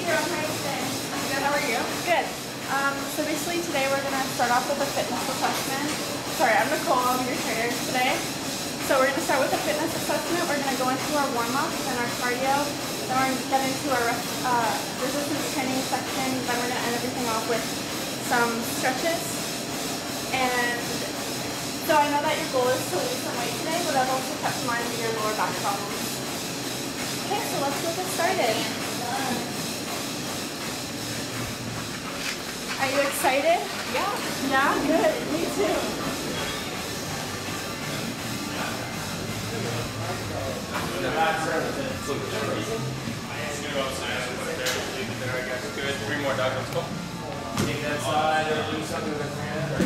How are you today? I'm good. How are you? Good. So basically today we're going to start off with a fitness assessment. Sorry, I'm Nicole. I'm your trainer today. So we're going to start with a fitness assessment. We're going to go into our warm-up and our cardio. Then we're going to get into our resistance training section. Then we're going to end everything off with some stretches. And so I know that your goal is to lose some weight today, but I've also kept in mind your lower back problems. Okay, so let's go get started. Are you excited? Yeah. Yeah? Good. Me too. Good. 3 more, Doug. Let's go. Take that side or do something with your hand.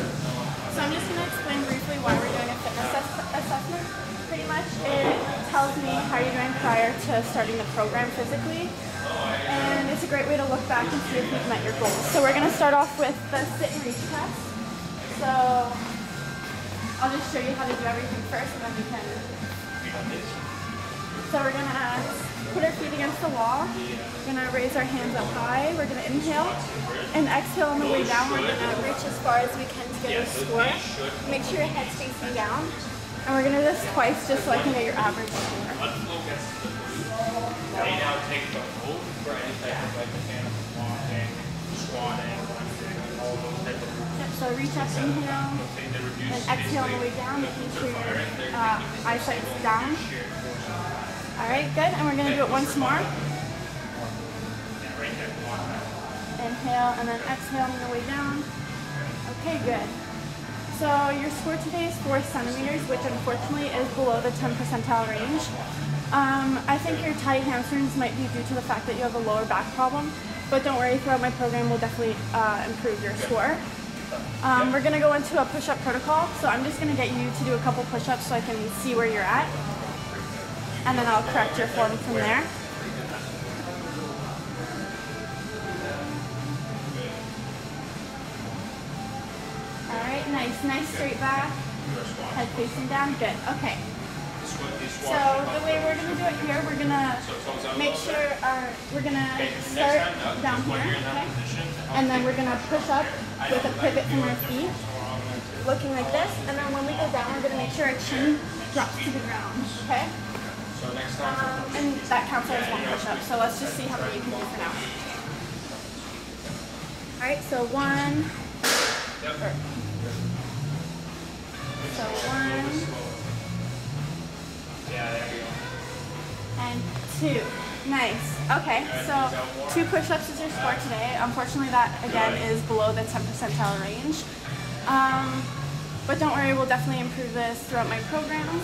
So I'm just going to explain briefly why we're doing a fitness assessment. Pretty much it tells me how you're doing prior to starting the program physically. And it's a great way to look back and see if you've met your goals. So we're going to start off with the sit and reach test. So I'll just show you how to do everything first and then we can. So we're going to put our feet against the wall. We're going to raise our hands up high. We're going to inhale and exhale on the way down. We're going to reach as far as we can to get a score. Make sure your head's facing down. And we're going to do this twice just so I can get your average score. They now take the hold for any type of like mechanical walking, squatting, all those type of movements. Yep, so reach up, inhale, and exhale on the way down, making sure your eyesight is down. Alright, good. And we're going to do it once more. Inhale and then exhale on the way down. Okay, good. So your score today is 4 centimeters, which unfortunately is below the 10 percentile range. I think your tight hamstrings might be due to the fact that you have a lower back problem, but don't worry, throughout my program we'll definitely improve your score. We're going to go into a push-up protocol, so I'm just going to get you to do a couple push-ups so I can see where you're at, and then I'll correct your form from there. Alright, nice straight back, head facing down, good, okay. So the way we're going to do it here, we're going to make sure we're going to start down here, okay? And then we're going to push up with a pivot from our feet, looking like this. And then when we go down, we're going to make sure our chin drops to the ground, okay? And that counts as 1 push-up. So let's just see how many you can do for now. Alright, so 1. So 1. Yeah, there you go. And 2. Nice. Okay, so 2 push-ups is your score today. Unfortunately, that again is below the 10 percentile range. But don't worry, we'll definitely improve this throughout my program.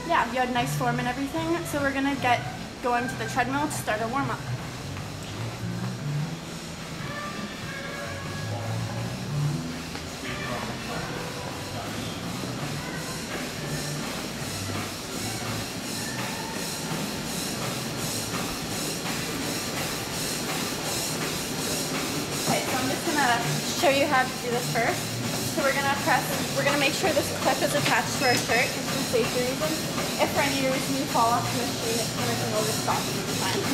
Yeah, you had nice form and everything. So we're gonna get going to the treadmill to start our warm-up. Show you how to do this first. So we're gonna make sure this clip is attached to our shirt just for safety reasons. If for any reason you fall off the machine, we'll just stop you this time.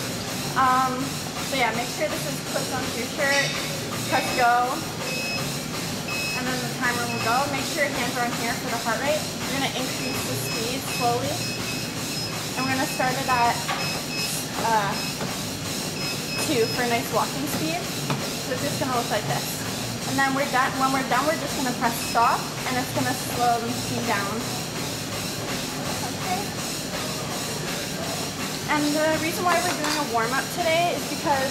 So yeah, make sure this is clipped onto your shirt, press go, and then the timer will go. Make sure your hands are on here for the heart rate. We're gonna increase the speed slowly. And we're gonna start it at 2 for a nice walking speed. So it's just gonna look like this. And then we're done. When we're done, we're just gonna press stop, and it's gonna slow the machine down. Okay. And the reason why we're doing a warm-up today is because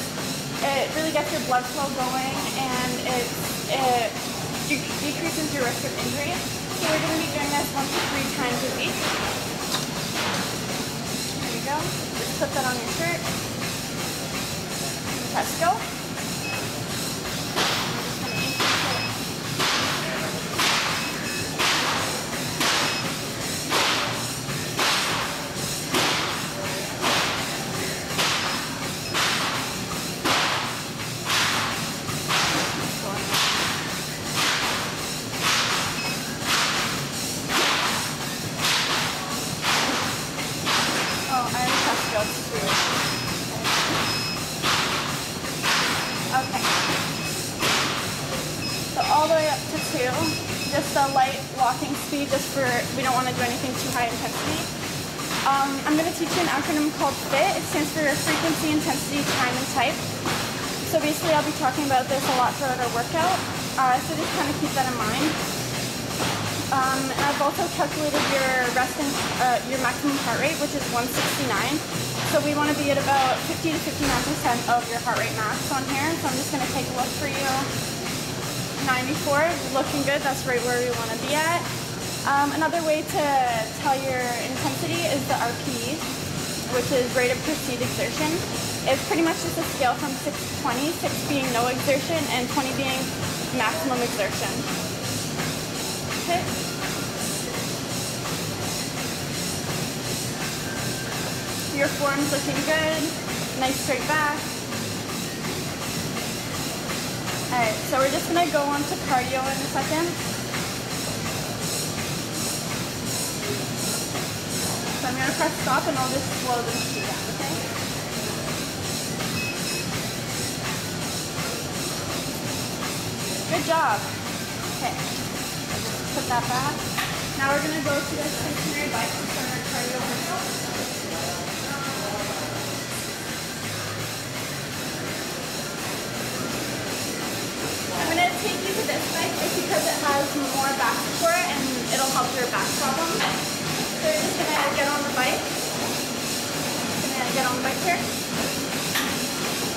it really gets your blood flow going, and it decreases your risk of injury. So we're gonna be doing this 1 to 3 times a week. There you go. Just put that on your shirt. Press go. 2, just a light walking speed, just for, we don't want to do anything too high intensity. I'm going to teach you an acronym called FIT. It stands for frequency, intensity, time, and type. So basically I'll be talking about this a lot throughout our workout, so just kind of keep that in mind. I've also calculated your your maximum heart rate, which is 169. So we want to be at about 50 to 59% of your heart rate max on here. So I'm just going to take a look for you. 94, looking good. That's right where we want to be at. Another way to tell your intensity is the RPE, which is rate of perceived exertion. It's pretty much just a scale from 6 to 20, 6 being no exertion and 20 being maximum exertion. Okay. Your form's looking good, nice straight back. Alright, so we're just gonna go on to cardio in a second. So I'm gonna press stop and I'll just slow the machine down, okay? Good job. Okay, put that back. Now we're gonna go to the stationary bike and start our cardio workout. I'm going to take you to this bike just because it has more back support and it'll help your back problem. So you're just going to get on the bike. Going to get on the bike here.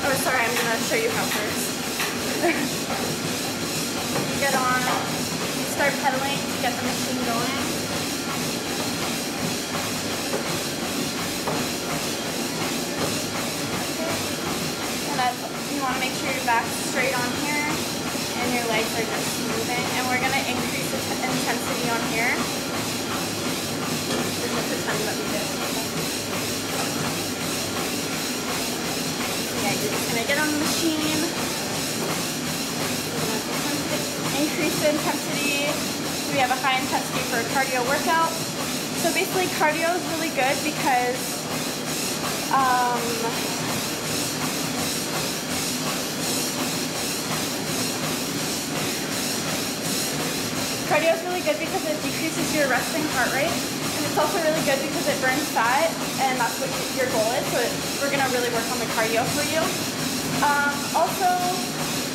Oh, sorry, I'm going to show you how first. You get on, you start pedaling to get the machine going. And then you want to make sure your back's straight on here. And your legs are just moving, and we're going to increase the intensity on here. We're going to pretend that we did. Yeah, you're just going to get on the machine. Increase the intensity. We have a high intensity for a cardio workout. So basically cardio is really good because cardio is really good because it decreases your resting heart rate, and it's also really good because it burns fat, and that's what your goal is. So we're going to really work on the cardio for you. Also,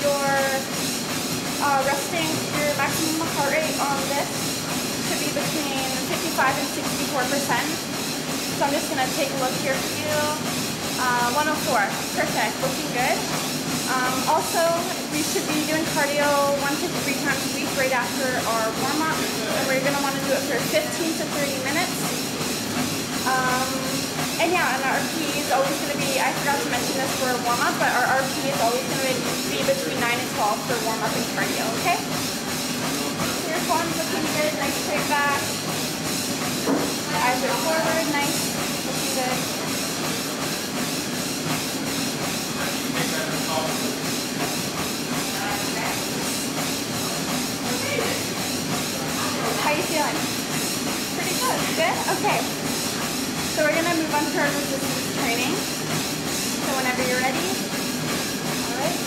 your your maximum heart rate on this should be between 55 and 64%. So I'm just going to take a look here for you. 104, perfect, looking good. Also, we should be doing cardio 1 to 3 times a week right after our warm-up, and we're going to want to do it for 15 to 30 minutes. And yeah, and our RPE is always going to be, I forgot to mention this for a warm-up, but our RPE is always going to be between 9 and 12 for warm-up and cardio, okay? So your form's looking good, nice straight back. Eyes are forward, nice, looking good. How are you feeling? Pretty good. Good? Okay. So we're going to move on to our resistance training. So whenever you're ready. Alright.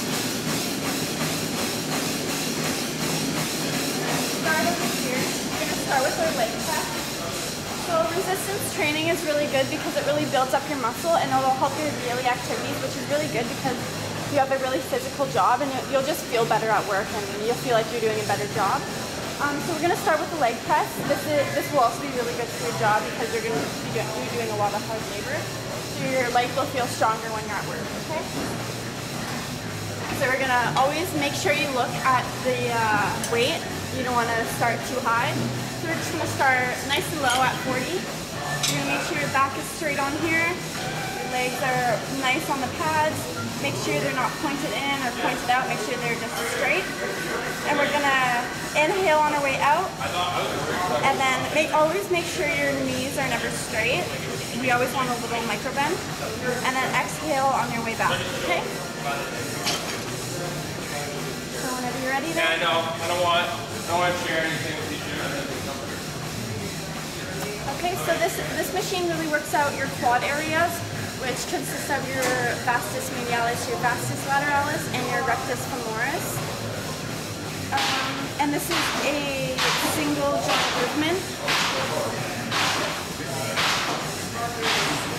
Start over here. We're going to start with our leg press. So resistance training is really good because it really builds up your muscle and it'll help your daily activities, which is really good because you have a really physical job and you'll just feel better at work and you'll feel like you're doing a better job. So we're going to start with the leg press. This will also be really good for your job because you're going to be doing a lot of hard labor. So your legs will feel stronger when you're at work, okay? So we're going to always make sure you look at the weight. You don't want to start too high. So we're just going to start nice and low at 40. You're going to make sure your back is straight on here. Your legs are nice on the pads. Make sure they're not pointed in or pointed out. Make sure they're just straight. And we're going to inhale on our way out. And then always make sure your knees are never straight. We always want a little micro bend. And then exhale on your way back, okay? So whenever you're ready then. Yeah, I know. I don't want to share anything with you. Okay, so this machine really works out your quad areas, which consists of your vastus medialis, your vastus lateralis, and your rectus femoris. And this is a single joint movement.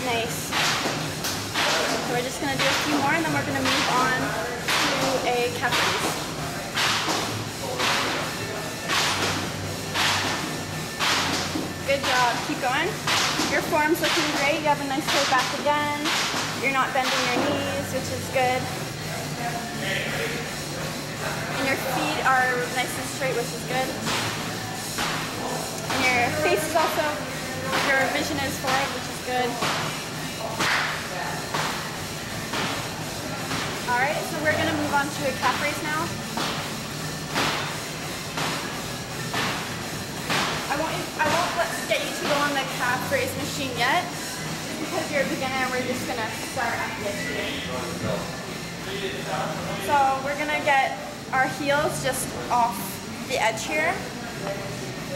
Nice. So we're just going to do a few more and then we're going to move on to a calf raise. Good job. Keep going. Your form's looking great. You have a nice low back again. You're not bending your knees, which is good. And your feet are nice and straight, which is good. And your face is also, your vision is forward, which is good. Alright, so we're going to move on to a calf raise now. I won't get you to go on the calf raise machine yet, just because you're a beginner and we're just going to start at this here. So we're going to get our heels just off the edge here,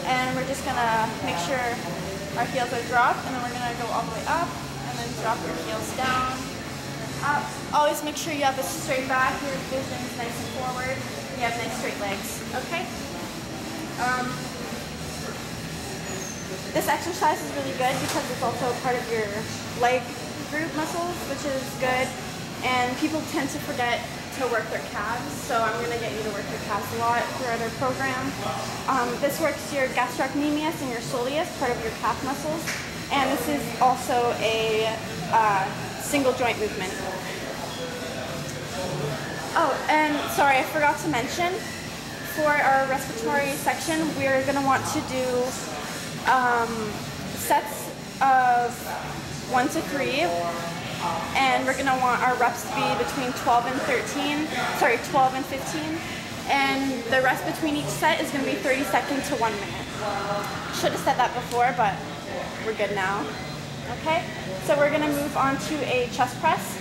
and we're just going to make sure our heels are dropped, and then we're going to go all the way up, and then drop your heels down, up. Always make sure you have a straight back, your vision is nice and forward, you have nice straight legs, okay? This exercise is really good because it's also part of your leg group muscles, which is good. And people tend to forget to work their calves, so I'm going to get you to work your calves a lot throughout our program. This works your gastrocnemius and your soleus, part of your calf muscles. And this is also a single joint movement. Oh, and sorry, I forgot to mention, for our respiratory section, we're going to want to do sets of 1 to 3, and we're going to want our reps to be between 12 and 15, and the rest between each set is going to be 30 seconds to 1 minute. Should have said that before, but we're good now. Okay, so we're going to move on to a chest press.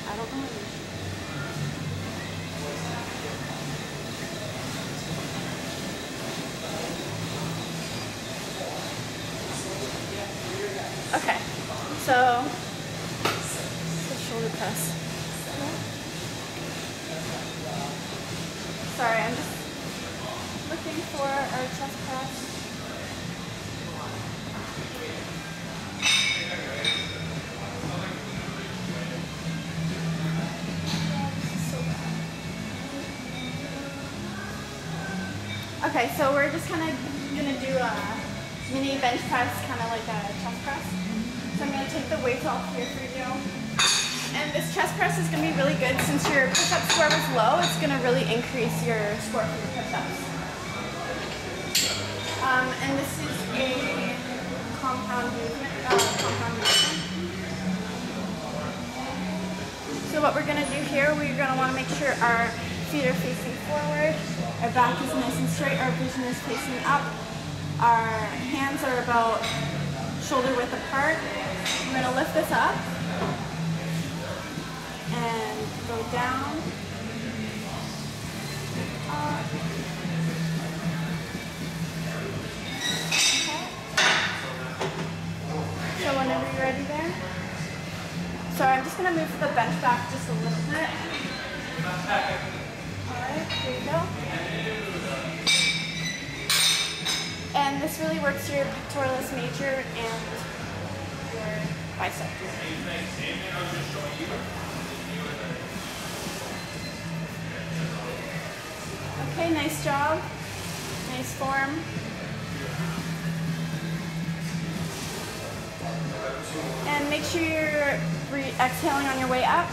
I don't know. Okay, so shoulder press. Sorry, I'm just looking for our chest press. Okay, so we're just kind of going to do a mini bench press, kind of like a chest press. So I'm going to take the weights off here for you. And this chest press is going to be really good since your push-up score was low. It's going to really increase your score for your push-ups. And this is a compound movement. So what we're going to do here, we're going to want to make sure our feet are facing forward, our back is nice and straight, our vision is facing up, our hands are about shoulder width apart. I'm going to lift this up and go down, up. Okay. So whenever you're ready there. Sorry, I'm just going to move the bench back just a little bit. Alright, here you go. And this really works your pectoralis major and your bicep. Okay, nice job. Nice form. And make sure you're exhaling on your way up.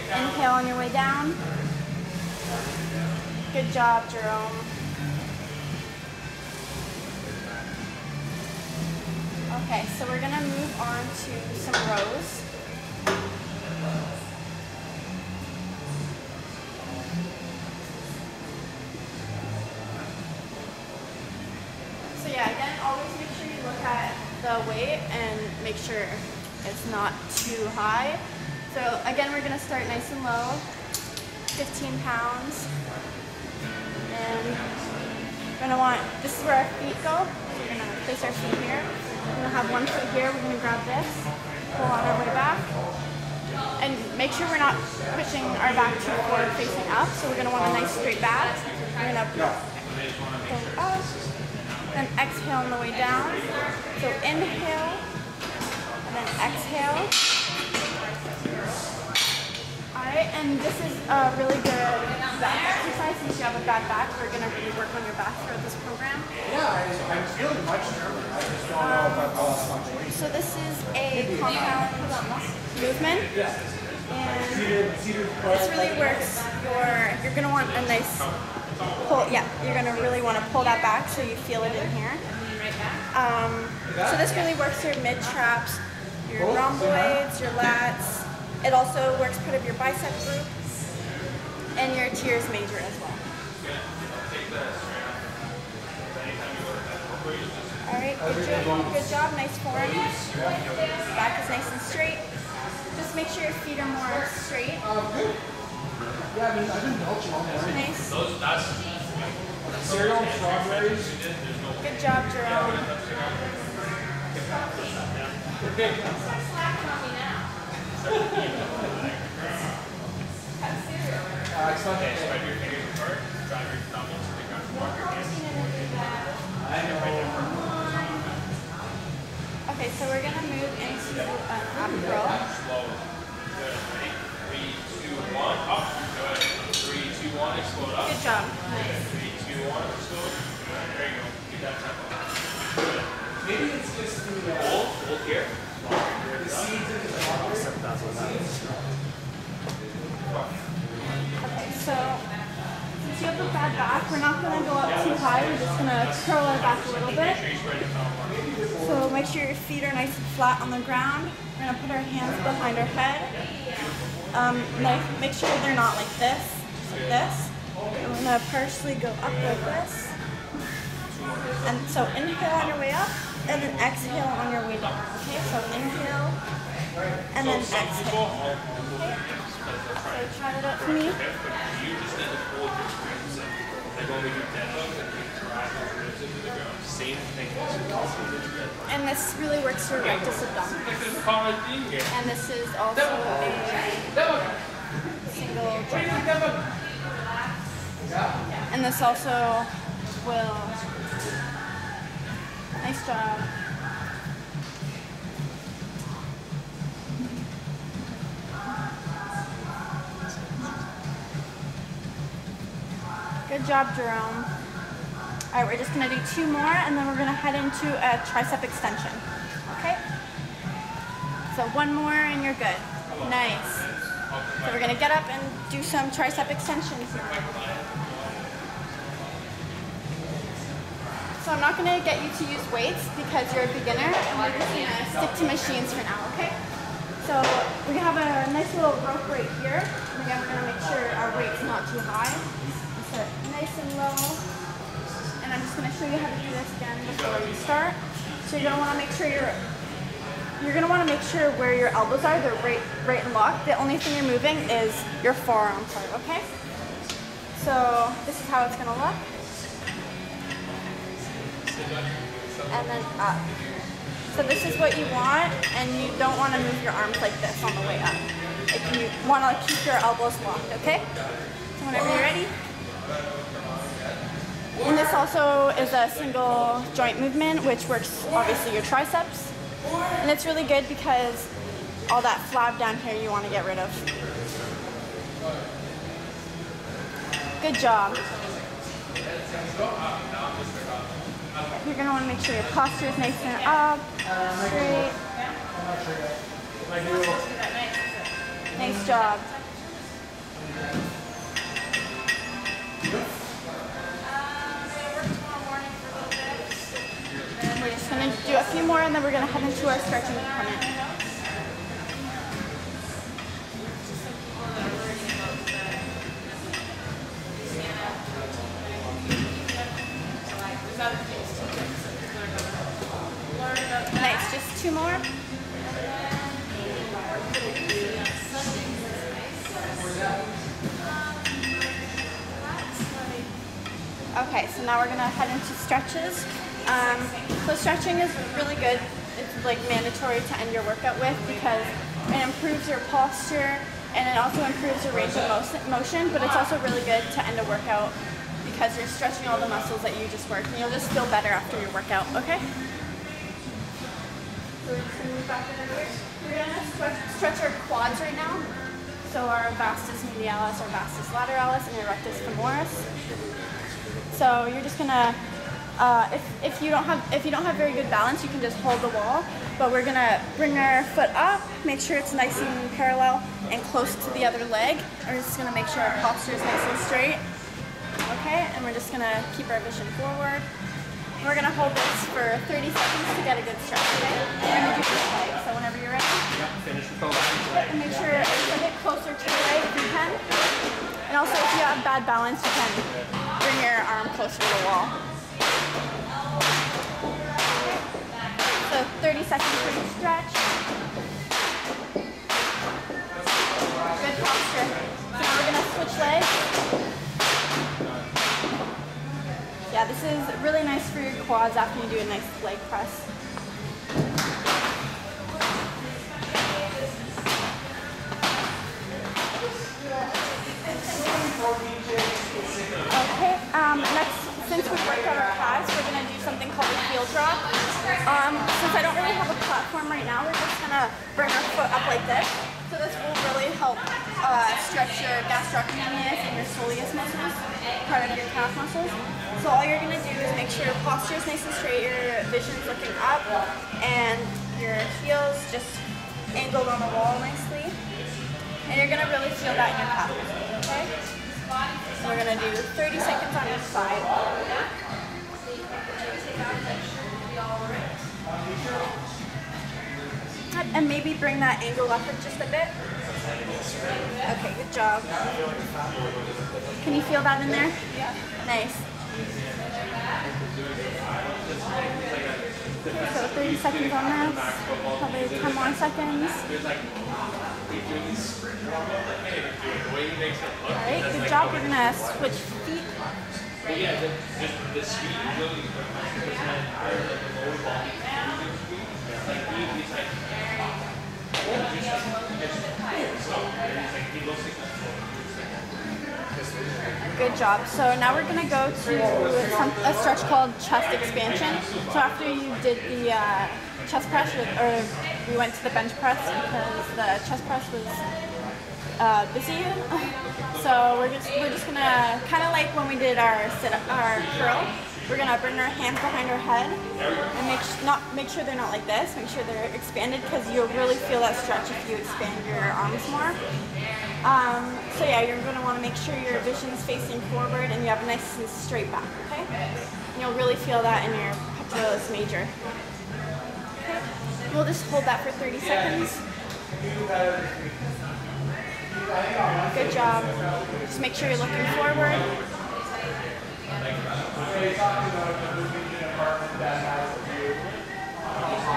Inhale on your way down. Good job, Jerome. Okay, so we're going to move on to some rows. So yeah, again, always make sure you look at the weight and make sure it's not too high. So again, we're going to start nice and low, 15 pounds. And we're going to want, this is where our feet go. So we're going to place our feet here. We're going to have one foot here. We're going to grab this, pull on our way back. And make sure we're not pushing our back too forward facing up. So we're gonna want a nice straight back. We're gonna go up, then exhale on the way down. So inhale, and then exhale. Alright, and this is a really good back exercise. Since you have a bad back, we're gonna really work on your back throughout this program. Yeah, I'm feeling much stronger. I just don't know if I've lost much weight. So this is a compound movement, and this really works you're gonna want a nice pull. Yeah, you're gonna really want to pull that back so you feel it in here. So this really works your mid traps, your rhomboids, your lats. It also works part of your bicep group and your teres major as well. Alright, good job, nice form. Back is nice and straight. Just make sure your feet are more straight. Yeah, I mean, I've been belching all morning. Nice. Cereal and strawberries. Good job, Jerome. Okay, spread your fingers apart, drive your thumb into the ground, walk your hands. Okay, so we're gonna move into an ab curl. Slow. Good. Ready? 3, 2, 1, up. Good. 3, 2, 1, explode up. Good job. Nice. 3, 2, 1, explode. Good. There you go. Keep that tempo. Good. Maybe it's just the Hold here. seeds in the strawberries. Okay, so since you have a bad back, we're not gonna go up too high. We're just gonna curl our back a little bit. So make sure your feet are nice and flat on the ground. We're gonna put our hands behind our head. Make sure they're not like this, just like this. And we're gonna partially go up like this. And so inhale on your way up, and then exhale on your way down. Okay, so inhale, and then exhale. Okay, so try that out for me. You just need to hold your ribs in. Like when we do deadlifts and we drive our ribs into the ground. Same thing. And this really works your rectus abdominis. And this is also a single joint. And this also will, nice job. Good job, Jerome. All right, we're just gonna do 2 more and then we're gonna head into a tricep extension, okay? So 1 more and you're good. Nice. So we're gonna get up and do some tricep extensions now. So I'm not gonna get you to use weights because you're a beginner and we're just gonna stick to machines for now, okay? So we have a nice little rope right here. And again, we're gonna make sure our weight's not too high. Start nice and low. And I'm just gonna show you how to do this again before you start. So you're gonna wanna make sure where your elbows are, they're right and locked. The only thing you're moving is your forearm part, okay? So this is how it's gonna look. And then up. So this is what you want, and you don't want to move your arms like this on the way up. Like you want to keep your elbows locked, okay? So whenever you're ready. And this also is a single joint movement, which works obviously your triceps. And it's really good because all that flab down here you want to get rid of. Good job. You're going to want to make sure your posture is nice and up, straight. Nice job. We're just going to do a few more and then we're going to head into our stretching component. Nice, just 2 more. Okay, so now we're gonna head into stretches. So stretching is really good. It's like mandatory to end your workout with because it improves your posture and it also improves your range of motion, but it's also really good to end a workout because you're stretching all the muscles that you just worked, and you'll just feel better after your workout, okay? So we're just going to move back over here. We're going to stretch our quads right now. So our vastus medialis, our vastus lateralis, and our rectus femoris. So you're just gonna, if you don't have very good balance, you can just hold the wall. But we're gonna bring our foot up, make sure it's nice and parallel and close to the other leg. We're just gonna make sure our posture is nice and straight. Okay, and we're just gonna keep our vision forward. We're gonna hold this for 30 seconds to get a good stretch, okay? We're gonna do this leg, so whenever you're ready. Finish with the left leg. And make sure it's a bit closer to the right if you can. And also if you have bad balance, you can bring your arm closer to the wall. So 30 seconds for each stretch. Good posture. So now we're gonna switch legs. Yeah, this is really nice for your quads after you do a nice leg press. Okay, next, since we've worked out our calves, we're going to do something called a heel drop. Since I don't really have a platform right now, we're just going to bring our foot up like this. So this will really help stretch your gastrocnemius and your soleus muscles, part of your calf muscles. So all you're going to do is make sure your posture is nice and straight, your vision's looking up, and your heels just angled on the wall nicely. And you're going to really feel that in your calf muscles, okay? So we're going to do 30 seconds on each side. And maybe bring that angle up just a bit. Okay, good job. Can you feel that in there? Yeah. Nice. Okay, so 30 seconds on this. Probably 10 more seconds. Alright, good job. We're gonna switch feet. Yeah, just the speed really Good job. So now we're going to go to a stretch called chest expansion. So after you did the chest press, or we went to the bench press because the chest press was busy. So we're just going to, kind of like when we did our curl, we're going to bring our hands behind our head and make sure they're not like this. Make sure they're expanded because you'll really feel that stretch if you expand your arms more. So yeah, you're going to want to make sure your vision is facing forward and you have a nice and straight back, okay? And you'll really feel that in your pectoralis major. Okay? We'll just hold that for 30 seconds. Good job. Just make sure you're looking forward.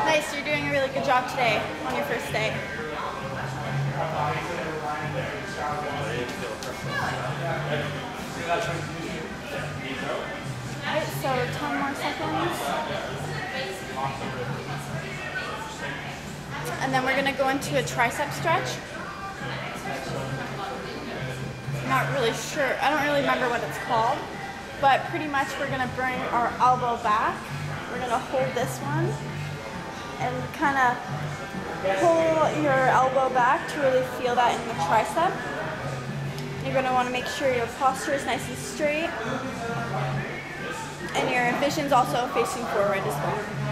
Nice, you're doing a really good job today on your first day. Alright, so 10 more seconds. And then we're going to go into a tricep stretch. I'm not really sure, I don't really remember what it's called, but pretty much we're going to bring our elbow back. We're going to hold this one and kind of pull your elbow back to really feel that in the tricep. You're going to want to make sure your posture is nice and straight and your vision's also facing forward as well.